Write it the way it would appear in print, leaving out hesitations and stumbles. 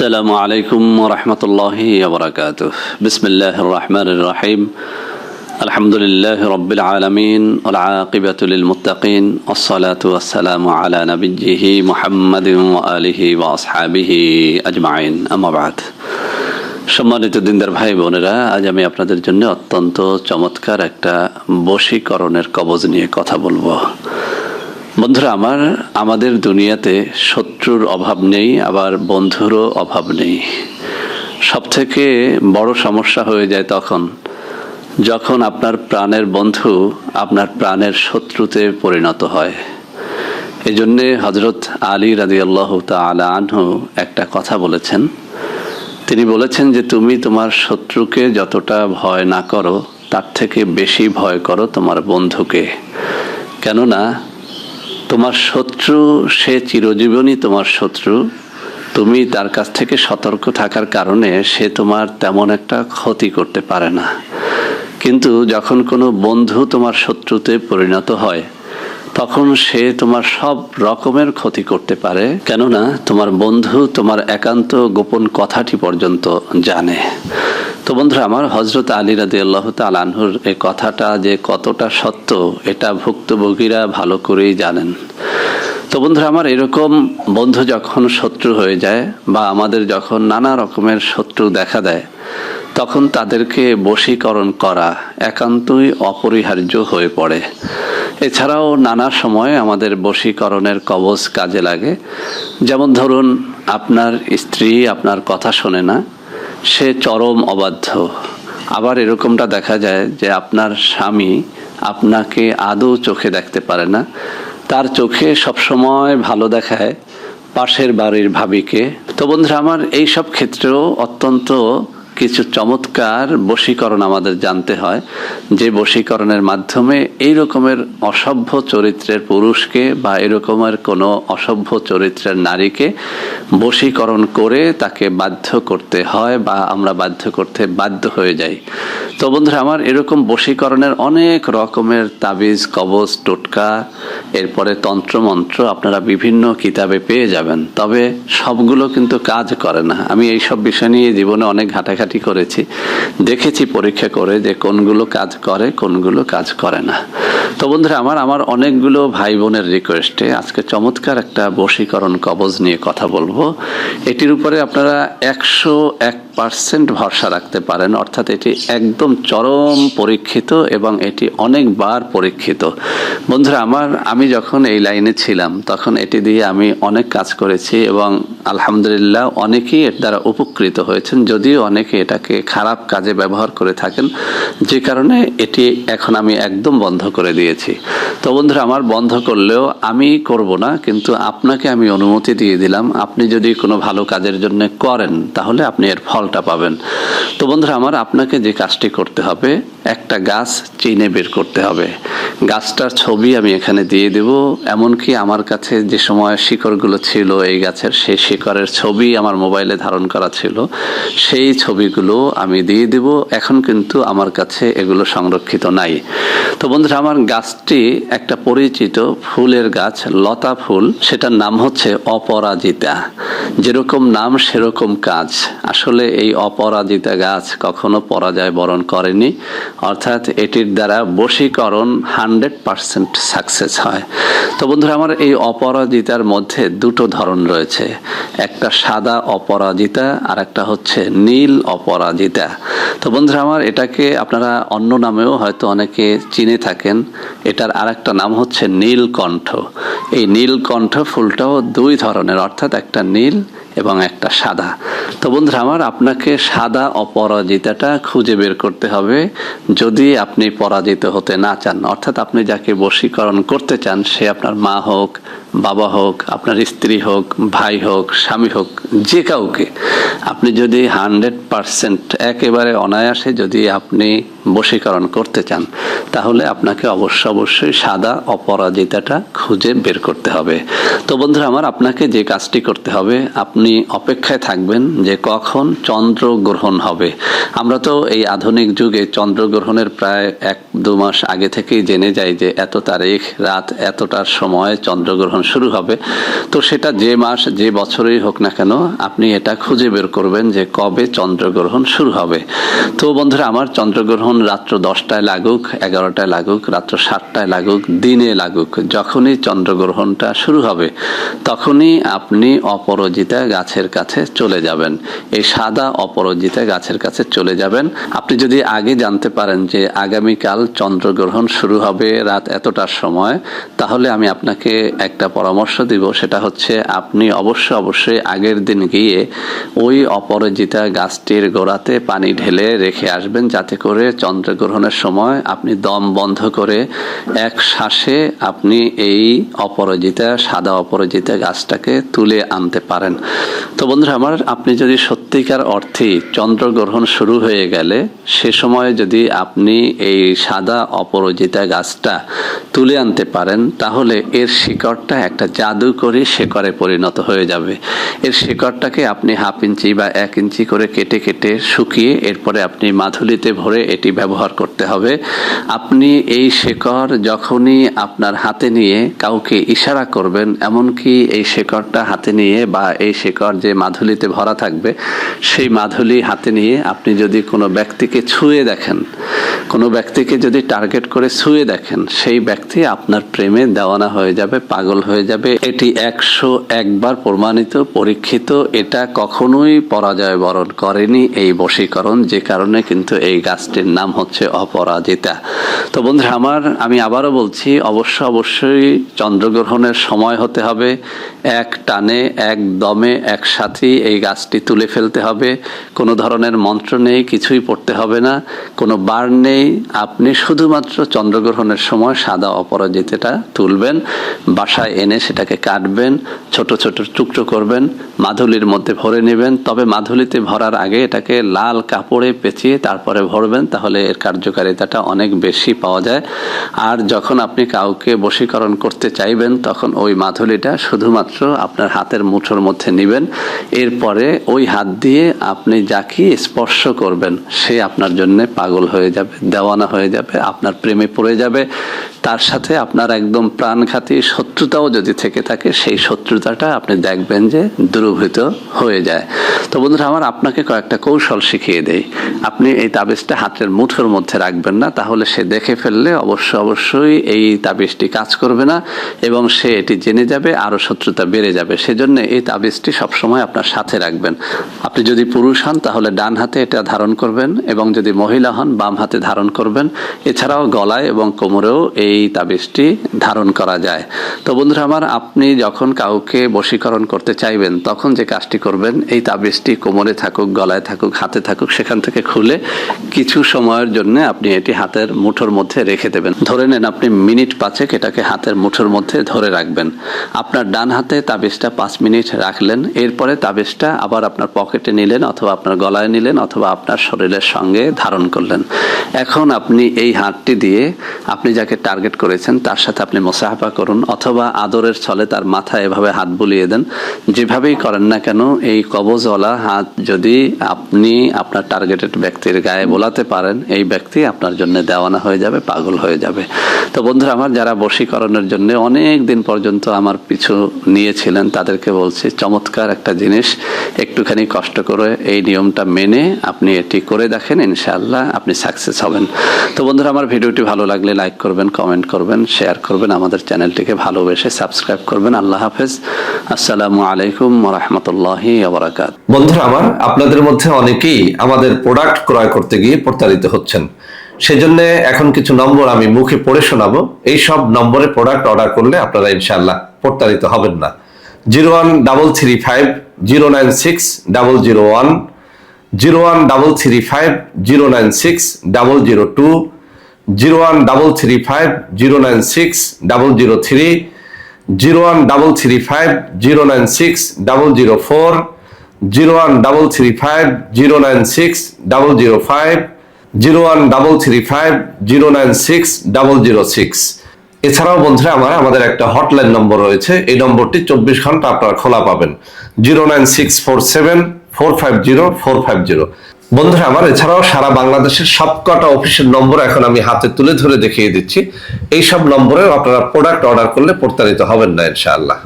আসসালামু আলাইকুম ওয়া রাহমাতুল্লাহি ওয়া বারাকাতুহু। বিসমিল্লাহির রহমানির রহিম। আলহামদুলিল্লাহি রাব্বিল আলামিন ওয়াল আকিবাতু লিল মুত্তাকিন ওয়াসসালাতু ওয়াসসালামু আলা নাবিয়্যিহি মুহাম্মাদিন ওয়া আলিহি ওয়া আসহাবিহি আজমাইন। আম্মা বাদ। সম্মানিত দিনদার ভাই বোনেরা, আজ আমি আপনাদের জন্য অত্যন্ত চমৎকার একটা বশীকরণের কবজ নিয়ে কথা বলবো। বন্ধুরা আমার, আমাদের দুনিয়াতে শত্রুর অভাব নেই, আবার বন্ধুরও অভাব নেই। সবথেকে বড় সমস্যা হয়ে যায় যখন আপনার প্রাণের বন্ধু আপনার প্রাণের শত্রুতে পরিণত হয়। এজন্যে হযরত আলী রাদিয়াল্লাহু তাআলা আনহু একটা কথা বলেছেন। তিনি বলেছেন যে তুমি তোমার শত্রুকে যতটা ভয় না করো, তার থেকে বেশি ভয় করো তোমার বন্ধুকে। কেননা তোমার শত্রু সে চিরজীবনই তোমার শত্রু। তুমি তার কাছ থেকে সতর্ক থাকার কারণে সে তোমার তেমন একটা ক্ষতি করতে পারে না। কিন্তু যখন কোনো বন্ধু তোমার শত্রুতে পরিণত হয়, তখন সে তোমার সব রকমের ক্ষতি করতে পারে। কেননা তোমার বন্ধু তোমার একান্ত গোপন কথাটি পর্যন্ত জানে। তো বন্ধুরা আমার, হযরত আলী রাদিয়াল্লাহু তাআলা আনহুর এই কথাটা যে কতটা সত্য, এটা ভুক্তভোগীরা ভালো করেই জানেন। তো বন্ধুরা আমার, এরকম বন্ধু যখন শত্রু হয়ে যায় বা আমাদের যখন নানা রকমের শত্রু দেখা দেয়, তখন তাদেরকে বশীকরণ করা একান্তই অপরিহার্য হয়ে পড়ে। এছাড়াও নানা সময় আমাদের বশীকরণের কবজ কাজে লাগে। যেমন ধরুন, আপনার স্ত্রী আপনার কথা শোনে না, সে চরম অবাধ্য। আবার এরকমটা দেখা যায় যে আপনার স্বামী আপনাকে আদৌ চোখে দেখতে পারে না, তার চোখে সবসময় ভালো দেখায় পাশের বাড়ির ভাবিকে। তো বন্ধুরা আমার, এইসব ক্ষেত্রেও অত্যন্ত কিছু চমৎকার বশীকরণ আমাদের জানতে হয়, যে বশীকরণের মাধ্যমে এই রকমের অসভ্য চরিত্রের পুরুষকে বা এরকমের কোনো অসভ্য চরিত্রের নারীকে বশীকরণ করে তাকে বাধ্য করতে হয় বা আমরা বাধ্য করতে বাধ্য হয়ে যাই। তো বন্ধুরা আমার, এরকম বশীকরণের অনেক রকমের তাবিজ, কবজ, টোটকা, এরপরে তন্ত্রমন্ত্র আপনারা বিভিন্ন কিতাবে পেয়ে যাবেন। তবে সবগুলো কিন্তু কাজ করে না। আমি এইসব বিষয় নিয়ে জীবনে অনেক ঘাটাঘাটি করেছি, দেখেছি পরীক্ষা করে যে কোনগুলো কাজ করে কোনগুলো কাজ করে না। তো বন্ধুরা আমার অনেকগুলো ভাই বোনের রিকোয়েস্টে আজকে চমৎকার একটা বশীকরণ কবজ নিয়ে কথা বলবো। এটির উপরে আপনারা 101% ভরসা রাখতে পারেন। অর্থাৎ এটি একদম চরম পরীক্ষিত এবং এটি অনেকবার পরীক্ষিত। বন্ধুরা আমার, আমি যখন এই লাইনে ছিলাম তখন এটি দিয়ে আমি অনেক কাজ করেছি এবং আলহামদুলিল্লাহ অনেকেই এর দ্বারা উপকৃত হয়েছেন, যদিও অনেকে এটাকে খারাপ কাজে ব্যবহার করে থাকেন, যে কারণে এটি এখন আমি একদম বন্ধ করে দিয়েছি। তো বন্ধুরা আমার, বন্ধ করলেও আমি করব না, কিন্তু আপনাকে আমি অনুমতি দিয়ে দিলাম। আপনি যদি কোনো ভালো কাজের জন্য করেন তাহলে আপনি এর ফলটা পাবেন। তো বন্ধুরা আমার, আপনাকে যে কাজটি করতে হবে, একটা গাছ চিনে বের করতে হবে। গাছটার ছবি আমি এখানে দিয়ে দেব। এমনকি আমার কাছে যে সময় শিকড়গুলো ছিল এই গাছের, সেই শিকড়ের ছবি আমার মোবাইলে ধারণ করা ছিল, সেই ছবিগুলো আমি দিয়ে দেব। এখন কিন্তু আমার কাছে এগুলো সংরক্ষিত নাই। তো বন্ধুরা আমার, গাছটি একটা পরিচিত ফুলের গাছ, লতা ফুল, সেটার নাম হচ্ছে অপরাজিতা। যেরকম নাম সেরকম কাজ। আসলে এই অপরাজিতা গাছ কখনো পরাজয় বরণ করেনি, অর্থাৎ এটির দ্বারা বশীকরণ 100% সাকসেস হয়। তো বন্ধুরা আমার, এই অপরাজিতার মধ্যে দুটো ধরন রয়েছে, একটা সাদা অপরাজিতা আর একটা হচ্ছে নীল অপরাজিতা। তো বন্ধুরা আমার, এটাকে আপনারা অন্য নামেও হয়তো অনেকে চিনে থাকেন। এটার আরেকটা নাম হচ্ছে নীলকণ্ঠ। এই নীলকণ্ঠ ফুলটাও দুই ধরনের, অর্থাৎ একটা নীল এবং একটা সাদা। তো বন্ধুরা আমার, আপনাকে সাদা অপরাজিতাটা খুঁজে বের করতে হবে যদি আপনি পরাজিত হতে না চান। অর্থাৎ আপনি যাকে বশীকরণ করতে চান, সে আপনার মা হোক, বাবা হোক, আপনার স্ত্রী হোক, ভাই হোক, স্বামী হোক, যে কাউকে আপনি যদি 100% একেবারে অনায়াসে যদি আপনি বশীকরণ করতে চান, তাহলে আপনাকে অবশ্যই সাদা অপরাজিতাটা খুঁজে বের করতে হবে। তো বন্ধুরা আমার, আপনাকে যে কাজটি করতে হবে, আপনি অপেক্ষায় থাকবেন যে কখন চন্দ্রগ্রহণ হবে। আমরা তো এই আধুনিক যুগে চন্দ্রগ্রহণের প্রায় 1-2 মাস আগে থেকেই জেনে যাই যে এত তারিখ রাত এতটার সময় চন্দ্রগ্রহণ যখন শুরু হবে, তো সেটা যে মাস যে বছরেই হোক না কেন আপনি এটা খুঁজে বের করবেন যে কবে চন্দ্রগ্রহণ শুরু হবে। তো বন্ধুরা আমার, চন্দ্রগ্রহণ রাত্র 10টায় লাগুক, 11টায় লাগুক, রাত্র 7টায় লাগুক, দিনে লাগুক, যখনই চন্দ্রগ্রহণটা শুরু হবে তখনই আপনি অপরাজিতা গাছের কাছে চলে যাবেন। এই সাদা অপরাজিতা গাছের কাছে চলে যাবেন। আপনি যদি আগে জানতে পারেন যে আগামীকাল চন্দ্রগ্রহণ শুরু হবে রাত এতটার সময়, তাহলে আমি আপনাকে একটা পরামর্শ দিব, সেটা হচ্ছে আপনি অবশ্যই আগের দিন গিয়ে ওই অপরাজিতা গাছটির গোড়াতে পানি ঢেলে রেখে আসবেন, যাতে করে চন্দ্রগ্রহণের সময় আপনি দম বন্ধ করে এক শ্বাসে আপনি এই সাদা অপরাজিতা গাছটাকে তুলে আনতে পারেন। তো বন্ধুরা আমার, আপনি যদি সত্যিকার অর্থেই চন্দ্রগ্রহণ শুরু হয়ে গেলে সে সময় যদি আপনি এই সাদা অপরাজিতা গাছটা তুলে আনতে পারেন, তাহলে এর শিকড়টা একটা জাদুকরী শিকড়ে পরিণত হয়ে যাবে। এর শিকড়টাকে আপনি 1/2 ইঞ্চি বা 1 ইঞ্চি করে কেটে কেটে শুকিয়ে এরপরে আপনি মাধুলিতে ভরে এটি ব্যবহার করতে হবে। আপনি এই শিকড় যখনই আপনার হাতে নিয়ে কাউকে ইশারা করবেন, এমনকি এই শিকড়টা হাতে নিয়ে বা এই শিকড় যে মাধুলিতে ভরা থাকবে সেই মাধুলি হাতে নিয়ে আপনি যদি কোনো ব্যক্তিকে ছুঁয়ে দেখেন, কোনো ব্যক্তিকে যদি টার্গেট করে ছুঁয়ে দেখেন, সেই ব্যক্তি আপনার প্রেমে দেওয়ানা হয়ে যাবে, পাগল হয়ে যাবে। এটি 101 বার প্রমাণিত, পরীক্ষিত। এটা কখনোই পরাজয় বরণ করেনি এই বশীকরণ, যে কারণে কিন্তু এই গাছটির নাম হচ্ছে অপরাজিতা। তো বন্ধুরা আমার, আমি আবারও বলছি, অবশ্যই চন্দ্রগ্রহণের সময় হতে হবে, এক টানে এক দমে একসাথেই এই গাছটি তুলে ফেলতে হবে। কোনো ধরনের মন্ত্র নেই, কিছুই পড়তে হবে না, কোনো বার নেই। আপনি শুধুমাত্র চন্দ্রগ্রহণের সময় সাদা অপরাজিতাটা তুলবেন, বাসায় এনে সেটাকে কাটবেন, ছোট ছোট টুকরো করবেন, মাধুলির মধ্যে ভরে নেবেন। তবে মাধুলিতে ভরার আগে এটাকে লাল কাপড়ে পেঁচিয়ে তারপরে ভরবেন, তাহলে এর কার্যকারিতাটা অনেক বেশি পাওয়া যায়। আর যখন আপনি কাউকে বশীকরণ করতে চাইবেন, তখন ওই মাধুলিটা শুধুমাত্র আপনার হাতের মুঠোর মধ্যে নেবেন। এরপরে ওই হাত দিয়ে আপনি যাকে স্পর্শ করবেন সে আপনার জন্য পাগল হয়ে যাবে, দেওয়ানা হয়ে যাবে, আপনার প্রেমে পড়ে যাবে। তার সাথে আপনার একদম প্রাণঘাতী শত্রুতাও যদি থেকে থাকে, সেই শত্রুতাটা আপনি দেখবেন যে দূরীভূত হয়ে যায়। তো বন্ধুরা আমার, আপনাকে কয়েকটা কৌশল শিখিয়ে দেই। আপনি এই তাবিজটা হাতের মুঠোর মধ্যে রাখবেন না, তাহলে সে দেখে ফেললে অবশ্যই এই তাবিজটি কাজ করবে না এবং সে এটি জেনে যাবে, আরো শত্রুতা বেড়ে যাবে। সেজন্য এই তাবিজটি সবসময় আপনার সাথে রাখবেন। আপনি যদি পুরুষ হন তাহলে ডান হাতে এটা ধারণ করবেন, এবং যদি মহিলা হন বাম হাতে ধারণ করবেন। এছাড়াও গলায় এবং কোমরেও এই তাবিজটি ধারণ করা যায়। তো বন্ধুরা আমার, আপনি যখন কাউকে বশীকরণ করতে চাইবেন তখন যে কাজটি করবেন, এই তাবিজটি কোমরে থাকুক, গলায় থাকুক, হাতে থাকুক, সেখান থেকে খুলে কিছু সময়ের জন্য আপনি এটি হাতের মুঠোর মধ্যে রেখে দেবেন। ধরে নেন আপনি মিনিট 5 এটাকে হাতের মুঠোর মধ্যে ধরে রাখবেন। আপনার ডান হাতে তাবিজটা 5 মিনিট রাখলেন, এরপরে তাবিজটা আবার আপনার পকেটে নিলেন, অথবা আপনার গলায় নিলেন, অথবা আপনার শরীরের সঙ্গে ধারণ করলেন। এখন আপনি এই হাতটি দিয়ে আপনি যাকে টার্গেট করেছেন তার সাথে আপনি মুসাহাফা করুন, অথবা আদরের ছলে তার মাথায় এভাবে হাত বুলিয়ে দেন। যেভাবেই করেন না কেন, এই কবজওয়ালা হাত যদি আপনি আপনার টার্গেটেড ব্যক্তির গায়ে বোলাতে পারেন, এই ব্যক্তি আপনার জন্য দেওয়ানা হয়ে যাবে, পাগল হয়ে যাবে। তো বন্ধুরা আমার, যারা বশীকরণের জন্য অনেক দিন পর্যন্ত আমার পিছু নিয়েছিলেন, তাদেরকে বলছি, চমৎকার একটা জিনিস, একটুখানি কষ্ট করে এই নিয়মটা মেনে আপনি এটি করে দেখেন, ইনশাআল্লাহ আপনি সাকসেস হবেন। তো বন্ধুরা আমার, ভিডিওটি ভালো লাগলে লাইক করবেন, কমেন্ট করবেন, শেয়ার করবেন, আমাদের চ্যানেলটিকে ভালোবেসে সাবস্ক্রাইব করবেন। আল্লাহ হাফেজ। আসসালামু আলাইকুম ওয়া রাহমাতুল্লাহি ওয়া বারাকাতুহু। বন্ধুরা আমার, আপনাদের মধ্যে অনেকেই আমাদের প্রোডাক্ট ক্রয় করতে গিয়ে প্রতারিত হচ্ছেন। সেজন্য এখন কিছু নম্বর আমি মুখে পড়ে শোনাবো। এই সব নম্বরে প্রোডাক্ট অর্ডার করলে আপনারা ইনশাআল্লাহ প্রতারিত হবেন না। 01335096001, 01335096002, 01335096003, 01335096004, 01335096005, 01335096006। এছাড়াও বন্ধুরা আমার, আমাদের একটা হটলাইন নম্বর রয়েছে। এই নম্বরটি 24 ঘন্টা আপনারা খোলা পাবেন। 09647450450। বন্ধুরা আমার, এছাড়াও সারা বাংলাদেশের সবকটা অফিসের নম্বর এখন আমি হাতে তুলে ধরে দেখিয়ে দিচ্ছি। এই সব নম্বরেও আপনারা প্রোডাক্ট অর্ডার করলে প্রতারিত হবেন না ইনশাআল্লাহ।